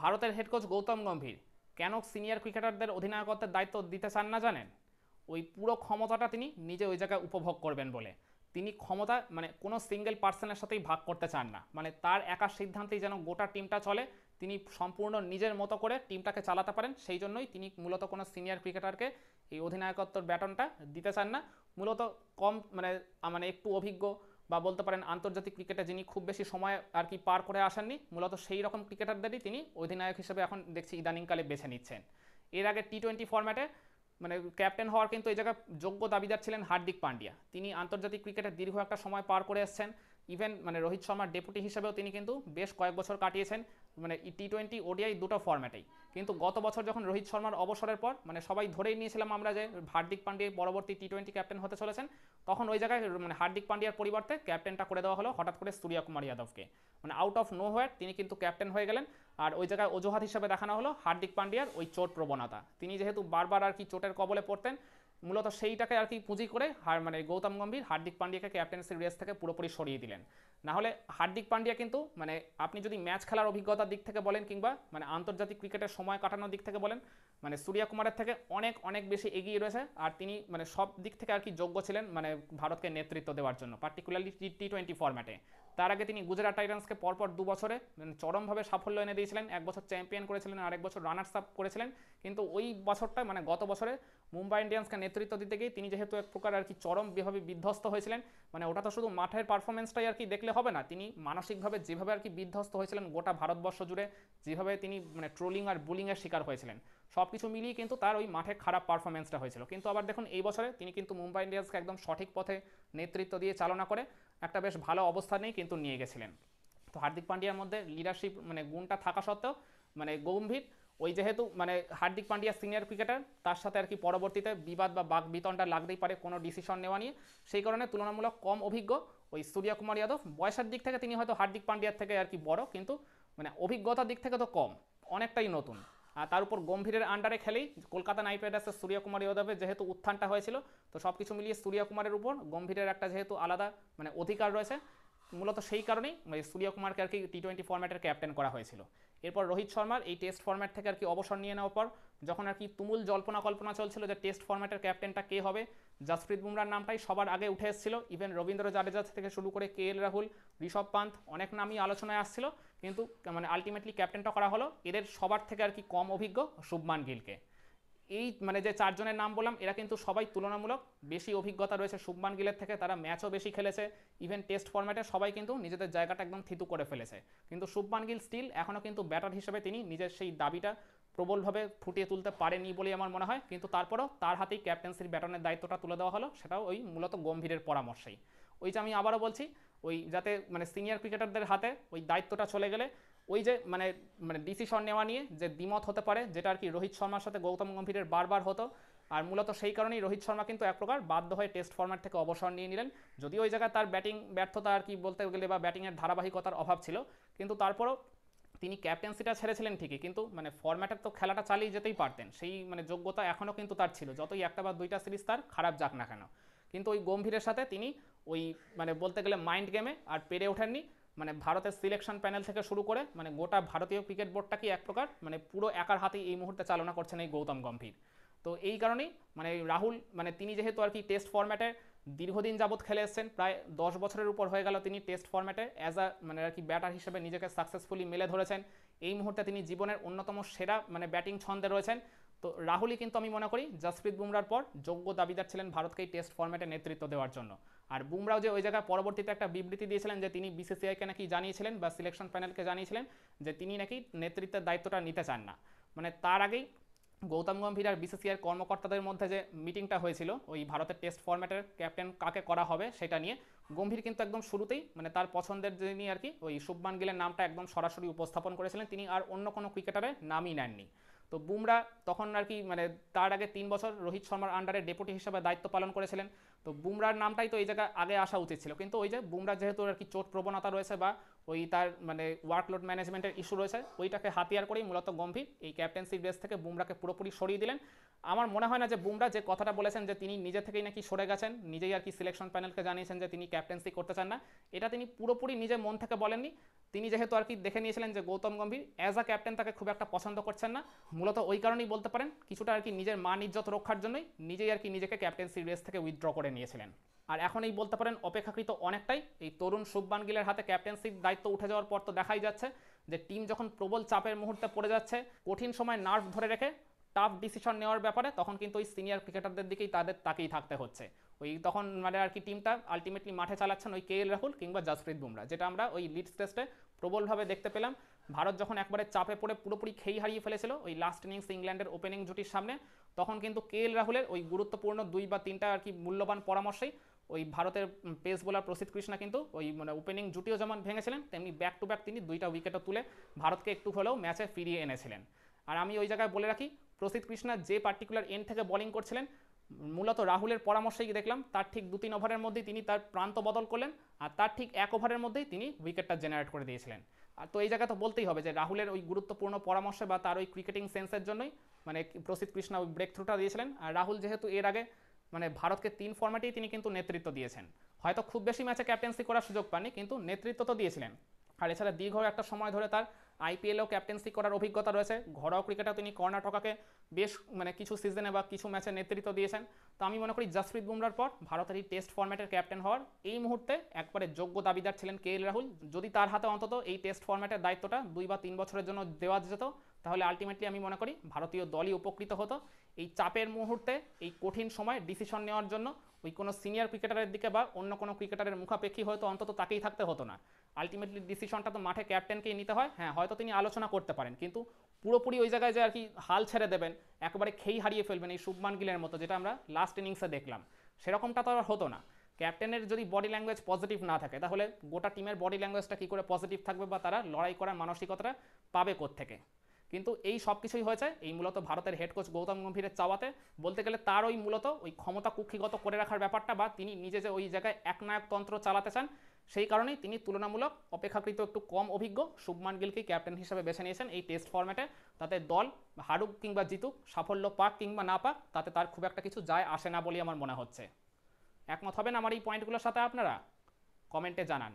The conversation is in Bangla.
ভারতের হেড কোচ গৌতম গম্ভীর কেন সিনিয়র ক্রিকেটারদের অধিনায়কত্বের দায়িত্ব দিতে চান না জানেন? ওই পুরো ক্ষমতাটা তিনি নিজে ওই জায়গায় উপভোগ করবেন বলে। তিনি ক্ষমতা মানে কোনো সিঙ্গেল পার্সনের সাথেই ভাগ করতে চান না, মানে তার একার সিদ্ধান্তেই যেন গোটা টিমটা চলে, তিনি সম্পূর্ণ নিজের মতো করে টিমটাকে চালাতে পারেন। সেই জন্যই তিনি মূলত কোনো সিনিয়র ক্রিকেটারকে এই অধিনায়কত্বর ব্যাটনটা দিতে চান না। মূলত কম মানে মানে একটু অভিজ্ঞ বা বলতে পারেন আন্তর্জাতিক ক্রিকেটে যিনি খুব বেশি সময় আর কি পার করে আসেননি, মূলত সেই রকম ক্রিকেটারদেরই তিনি অধিনায়ক হিসেবে এখন দেখছি ইদানিংকালে বেছে নিচ্ছেন। এর আগে টি-20 ফরম্যাটে মানে ক্যাপ্টেন হওয়ার কিন্তু এই জায়গায় যোগ্য দাবিদার ছিলেন হার্দিক পান্ডিয়া। তিনি আন্তর্জাতিক ক্রিকেটে দীর্ঘ একটা সময় পার করে এসেছেন। ইভেন মানে রোহিত শর্মার ডেপুটি হিসেবেও তিনি কিন্তু বেশ কয়েক বছর কাটিয়েছেন, মানে টি-20 ওডিআই দুটো ফরম্যাটেই। কিন্তু গত বছর যখন রোহিত শর্মার অবসরের পর মানে সবাই ধরেই নিয়েছিলাম আমরা যে হার্দিক পান্ডিয়া পরবর্তী টি-20 ক্যাপ্টেন হতে চলেছেন, তখন ওই জায়গায় মানে হার্দিক পান্ডিয়ার পরিবর্তে ক্যাপ্টেনটা করে দেওয়া হলো হঠাৎ করে সূর্যকুমার যাদবকে। মানে আউট অফ নো হোয়ার তিনি কিন্তু ক্যাপ্টেন হয়ে গেলেন। আর ওই জায়গায় অজুহাত হিসেবে দেখানো হলো হার্দিক পান্ডিয়ার ওই চোট প্রবণতা। তিনি যেহেতু বারবার আর কি চোটের কবলে পড়তেন, মূলত সেইটাকে আর কি পুঁজি করে মানে গৌতম গম্ভীর হার্দিক পান্ডিয়াকে ক্যাপ্টেন্সির রেস থেকে পুরোপুরি সরিয়ে দিলেন। না হলে হার্দিক পান্ডিয়া কিন্তু মানে আপনি যদি ম্যাচ খেলার অভিজ্ঞতার দিক থেকে বলেন কিংবা মানে আন্তর্জাতিক ক্রিকেটের সময় কাটানোর দিক থেকে বলেন, মানে সূর্যকুমারের থেকে অনেক অনেক বেশি এগিয়ে রয়েছে। আর তিনি মানে সব দিক থেকে আর কি যোগ্য ছিলেন মানে ভারতকে নেতৃত্ব দেওয়ার জন্য, পার্টিকুলারলি টি-20 ফরম্যাটে। তার আগে তিনি গুজরাট টাইটান্সকে পরপর 2 বছরে মানে চরমভাবে সাফল্য এনে দিয়েছিলেন। এক বছর চ্যাম্পিয়ন করেছিলেন আর এক বছর রানার্স আপ করেছিলেন। কিন্তু ওই বছরটা মানে গত বছরে মুম্বাই ইন্ডিয়ান্সকে নেতৃত্ব দিতে গিয়ে তিনি যেহেতু এক প্রকার আর কি চরমভাবে বিধ্বস্ত হয়েছিলেন, মানে ওটা তো শুধু মাঠের পারফরমেন্সটাই আর কি দেখলে হবে না, তিনি মানসিকভাবে যেভাবে আর কি বিধ্বস্ত হয়েছিলেন গোটা ভারতবর্ষ জুড়ে, যেভাবে তিনি মানে ট্রোলিং আর বুলিংয়ের শিকার হয়েছিলেন, সব কিছু মিলিয়ে কিন্তু তার ওই মাঠে খারাপ পারফরমেন্সটা হয়েছিল। কিন্তু আবার দেখুন এই বছরে তিনি কিন্তু মুম্বাই ইন্ডিয়ান্সকে একদম সঠিক পথে নেতৃত্ব দিয়ে চালনা করে একটা বেশ ভালো অবস্থানেই কিন্তু নিয়ে গেছিলেন। তো হার্দিক পান্ডিয়ার মধ্যে লিডারশিপ মানে গুণটা থাকা সত্ত্বেও মানে গম্ভীর ওই যেহেতু মানে হার্দিক পান্ডিয়া সিনিয়র ক্রিকেটার, তার সাথে আর কি পরবর্তীতে বিবাদ বা বাক বিতণ্ডা লাগতেই পারে কোনো ডিসিশন নেওয়া নিয়ে। সেই কারণে তুলনামূলক কম অভিজ্ঞ ওই সূর্যকুমার যাদব, বয়সের দিক থেকে তিনি হয়তো হার্দিক পান্ডিয়ার থেকে আর কি বড়, কিন্তু মানে অভিজ্ঞতার দিক থেকে তো কম, অনেকটাই নতুন। আর তার উপর গম্ভীরের আন্ডারে খেলেই কলকাতা নাইট রাইডার্সের সূর্যকুমার যাদবের যেহেতু উত্থানটা হয়েছিল, তো সব কিছু মিলিয়ে সূর্যকুমারের উপর গম্ভীরের একটা যেহেতু আলাদা মানে অধিকার রয়েছে, মূলত সেই কারণেই সূর্যকুমারকে আর কি টি-20 ফরম্যাটের ক্যাপ্টেন করা হয়েছিল। এরপর রোহিত শর্মার এই টেস্ট ফরম্যাট থেকে আর কি অবসর নিয়ে নেওয়ার পর যখন আর কি তুমুল জল্পনা কল্পনা চলছিল যে টেস্ট ফরম্যাটের ক্যাপ্টেনটা কে হবে, জসপ্রীত বুমরার নামটাই সবার আগে উঠে এসেছিল। ইভেন রবীন্দ্র জাদেজা থেকে শুরু করে কে-এল রাহুল, ঋষভ পান্ত অনেক নামই আলোচনায় আসছিল, কিন্তু মানে আলটিমেটলি ক্যাপ্টেনটা করা হলো এদের সবার থেকে আর কি কম অভিজ্ঞ শুভমান গিলকে। এই মানে যে চারজনের নাম বললাম এরা কিন্তু সবাই তুলনামূলক বেশি অভিজ্ঞতা রয়েছে শুভমান গিলের থেকে, তারা ম্যাচও বেশি খেলেছে। ইভেন টেস্ট ফরম্যাটে সবাই কিন্তু নিজেদের জায়গাটা একদম থিতু করে ফেলেছে, কিন্তু শুভমান গিল স্টিল এখনও কিন্তু ব্যাটার হিসেবে তিনি নিজের সেই দাবিটা প্রবলভাবে ফুটিয়ে তুলতে পারেনি বলেই আমার মনে হয়। কিন্তু তারপরেও তার হাতেই ক্যাপ্টেন্সির ব্যাটনের দায়িত্বটা তুলে দেওয়া হলো, সেটাও ওই মূলত গম্ভীরের পরামর্শেই। ওই যে আমি আবারও বলছি, ওই যাতে মানে সিনিয়র ক্রিকেটারদের হাতে ওই দায়িত্বটা চলে গেলে ওই যে মানে মানে ডিসিশন নেওয়া নিয়ে যে দ্বিমত হতে পারে, যেটা আর কি রোহিত শর্মার সাথে গৌতম গম্ভীরের বারবার হতো। আর মূলত সেই কারণেই রোহিত শর্মা কিন্তু এক প্রকার বাধ্য হয়ে টেস্ট ফরম্যাট থেকে অবসর নিয়ে নিলেন। যদিও ওই জায়গায় তার ব্যাটিং ব্যর্থতা আর কি বলতে গেলে বা ব্যাটিংয়ের ধারাবাহিকতার অভাব ছিল, কিন্তু তারপরও তিনি ক্যাপ্টেন্সিটা ছেড়েছিলেন ঠিকই, কিন্তু মানে ফরম্যাটের তো খেলাটা চালিয়ে যেতেই পারতেন, সেই মানে যোগ্যতা এখনও কিন্তু তার ছিল, যতই একটা বা দুইটা সিরিজ তার খারাপ যাক না কেন। কিন্তু ওই গম্ভীরের সাথে তিনি ওই মানে বলতে গেলে মাইন্ড গেমে আর পেরে ওঠেননি। মানে ভারতের সিলেকশন প্যানেল থেকে শুরু করে মানে গোটা ভারতীয় ক্রিকেট বোর্ডটাকে এক প্রকার মানে পুরো একার হাতেই এই মুহূর্তে চালনা করছেন এই গৌতম গম্ভীর। তো এই কারণেই মানে রাহুল মানে তিনি যেহেতু আর কি টেস্ট ফরম্যাটে দীর্ঘদিন যাবৎ খেলে এসছেন, প্রায় 10 বছরের উপর হয়ে গেল তিনি টেস্ট ফরম্যাটে অ্যাজ আ মানে আর কি ব্যাটার হিসেবে নিজেকে সাকসেসফুলি মেলে ধরেছেন। এই মুহূর্তে তিনি জীবনের অন্যতম সেরা মানে ব্যাটিং ছন্দে রয়েছেন। তো রাহুলই কিন্তু আমি মনে করি জসপ্রীত বুমরার পর যোগ্য দাবিদার ছিলেন ভারতকে এই টেস্ট ফরম্যাটে নেতৃত্ব দেওয়ার জন্য। আর বুমরাও যে ওই জায়গায় পরবর্তীতে একটা বিবৃতি দিয়েছিলেন যে তিনি বিসিসিআইকে নাকি জানিয়েছিলেন বা সিলেকশন প্যানেলকে জানিয়েছিলেন যে তিনি নাকি নেতৃত্বের দায়িত্বটা নিতে চান না। মানে তার আগেই গৌতম গম্ভীর আর বিসিসিআইয়ের কর্মকর্তাদের মধ্যে যে মিটিংটা হয়েছিল ওই ভারতের টেস্ট ফরম্যাটের ক্যাপ্টেন কাকে করা হবে সেটা নিয়ে, গম্ভীর কিন্তু একদম শুরুতেই মানে তার পছন্দের যিনি আর কি ওই শুভমান গিলের নামটা একদম সরাসরি উপস্থাপন করেছিলেন, তিনি আর অন্য কোনো ক্রিকেটারের নামই নেননি। তো বুমরা তখন আর কি মানে তার আগে 3 বছর রোহিত শর্মার আন্ডারে ডেপুটি হিসেবে দায়িত্ব পালন করেছিলেন। তো বুমরার নামটাই তো এই জায়গায় আগে আসা উচিত ছিল, কিন্তু ওই যে বুমরা যেহেতু আর কি চোট প্রবণতা রয়েছে বা ওই তার মানে ওয়ার্কলোড ম্যানেজমেন্টের ইস্যু রয়েছে, ওইটাকে হাতিয়ার করেই মূলত গম্ভীর এই ক্যাপ্টেন্সির রেস থেকে বুমরাকে পুরোপুরি সরিয়ে দিলেন। আমার মনে হয় না যে বুমরা যে কথাটা বলেছেন যে তিনি নিজে থেকেই নাকি সরে গেছেন, নিজেই আর কি সিলেকশন প্যানেলকে জানিয়েছেন যে তিনি ক্যাপ্টেন্সি করতে চান না, এটা তিনি পুরোপুরি নিজের মন থেকে বলেননি। তিনি যেহেতু আর কি দেখে নিয়েছিলেন যে Gautam Gambhir as a captain তাকে খুব একটা পছন্দ করছেন না, মূলত ওই কারণেই বলতে পারেন কিছুটা আর কি নিজের মান ইজ্জত রক্ষার জন্যই নিজেই আর কি নিজেকে ক্যাপ্টেন্সি রেস থেকে উইথড্র করে নিয়েছিলেন। আর এখন এই বলতে পারেন অপেক্ষাকৃত অনেকটাই এই তরুণ শুভমান গিলের হাতে ক্যাপ্টেন্সির দায়িত্ব উঠে যাওয়ার পর তো দেখাই যাচ্ছে যে টিম যখন প্রবল চাপের মুহূর্তে পড়ে যাচ্ছে, কঠিন সময় নার্ভ ধরে রেখে টাফ ডিসিশন নেওয়ার ব্যাপারে তখন কিন্তু ওই সিনিয়র ক্রিকেটারদের দিকেই তাকেই থাকতে হচ্ছে। ওই তখন মানে আর কি টিমটা আলটিমেটলি মাঠে চালাচ্ছেন ওই কে এল রাহুল কিংবা জাসপ্রীত বুমরা, যেটা আমরা ওই লিডস টেস্টে প্রবলভাবে দেখতে পেলাম। ভারত যখন একবারে চাপে পড়ে পুরোপুরি খেই হারিয়ে ফেলেছিল ওই লাস্ট ইনিংস ইংল্যান্ডের ওপেনিং জুটির সামনে, তখন কিন্তু কে এল রাহুলের ওই গুরুত্বপূর্ণ 2 বা 3টা আর কি মূল্যবান পরামর্শেই ওই ভারতের পেস বোলার প্রসিদ্ধ কৃষ্ণা কিন্তু ওই মানে ওপেনিং জুটিও যেমন ভেঙেছিলেন, তেমনি ব্যাক টু ব্যাক তিনি 2টা উইকেটও তুলে ভারতকে একটু হলেও ম্যাচে ফিরিয়ে এনেছিলেন। আর আমি ওই জায়গায় বলে রাখি, প্রসিদ্ধ কৃষ্ণা যে পার্টিকুলার এন্ড থেকে বোলিং করছিলেন মূলত রাহুলের পরামর্শেই দেখলাম তার ঠিক 2-3 ওভারের মধ্যেই তিনি তার প্রান্ত বদল করলেন, আর তার ঠিক 1 ওভারের মধ্যেই তিনি উইকেটটা জেনারেট করে দিয়েছিলেন। আর তো এই জায়গায় তো বলতেই হবে যে রাহুলের ওই গুরুত্বপূর্ণ পরামর্শে বা তার ওই ক্রিকেটিং সেন্সের জন্যই মানে প্রসিদ্ধ কৃষ্ণা ওই ব্রেক থ্রুটা দিয়েছিলেন। আর রাহুল যেহেতু এর আগে মানে ভারতকে 3 ফর্ম্যাটেই তিনি কিন্তু নেতৃত্ব দিয়েছেন, হয়তো খুব বেশি ম্যাচে ক্যাপ্টেন্সি করার সুযোগ পাননি কিন্তু নেতৃত্ব তো দিয়েছিলেন। আর এছাড়া দীর্ঘ একটা সময় ধরে তার আইপিএলেও ক্যাপ্টেন্সি করার অভিজ্ঞতা রয়েছে, ঘরোয়া ক্রিকেটেও তিনি কর্ণাটকাকে বেশ মানে কিছু সিজনে বা কিছু ম্যাচে নেতৃত্ব দিয়েছেন। তো আমি মনে করি জাসপ্রীত বুমরার পর ভারতের এই টেস্ট ফর্ম্যাটের ক্যাপ্টেন হওয়ার এই মুহূর্তে একবারে যোগ্য দাবিদার ছিলেন কে এল রাহুল। যদি তার হাতে অন্তত এই টেস্ট ফর্ম্যাটের দায়িত্বটা 2 বা 3 বছরের জন্য দেওয়া যেত, তাহলে আলটিমেটলি আমি মনে করি ভারতীয় দলই উপকৃত হতো। এই চাপের মুহূর্তে এই কঠিন সময় ডিসিশন নেওয়ার জন্য ওই কোনো সিনিয়র ক্রিকেটারের দিকে বা অন্য কোনো ক্রিকেটারের মুখাপেক্ষী হয়তো অন্তত তাকেই থাকতে হতো না। আলটিমেটলি ডিসিশনটা তো মাঠে ক্যাপ্টেনকেই নিতে হয়। হ্যাঁ, হয়তো তিনি আলোচনা করতে পারেন, কিন্তু পুরোপুরি ওই জায়গায় যে আর কি হাল ছেড়ে দেবেন, একেবারে খেই হারিয়ে ফেলবেন এই শুভমান গিলের মতো, যেটা আমরা লাস্ট ইনিংসে দেখলাম, সেরকমটা তো আর হতো না। ক্যাপ্টেনের যদি বডি ল্যাঙ্গুয়েজ পজিটিভ না থাকে তাহলে গোটা টিমের বডি ল্যাঙ্গুয়েজটা কী করে পজিটিভ থাকবে বা তারা লড়াই করার মানসিকতাটা পাবে কোত্থেকে? কিন্তু এই সব কিছুই হয়েছে এই মূলত ভারতের হেড কোচ গৌতম গম্ভীরের চাওয়াতে। বলতে গেলে তার ওই মূলত ওই ক্ষমতা কুক্ষিগত করে রাখার ব্যাপারটা বা তিনি নিজে যে ওই জায়গায় একনায়কতন্ত্র চালাতে চান, সেই কারণেই তিনি তুলনামূলক অপেক্ষাকৃত একটু কম অভিজ্ঞ শুভমান গিলকেই ক্যাপ্টেন হিসেবে বেছে নিয়েছেন এই টেস্ট ফর্ম্যাটে। তাতে দল হারুক কিংবা জিতুক, সাফল্য পাক কিংবা না পাক, তাতে তার খুব একটা কিছু যায় আসে না বলেই আমার মনে হচ্ছে। একমত হবেন আমার এই পয়েন্টগুলোর সাথে আপনারা? কমেন্টে জানান।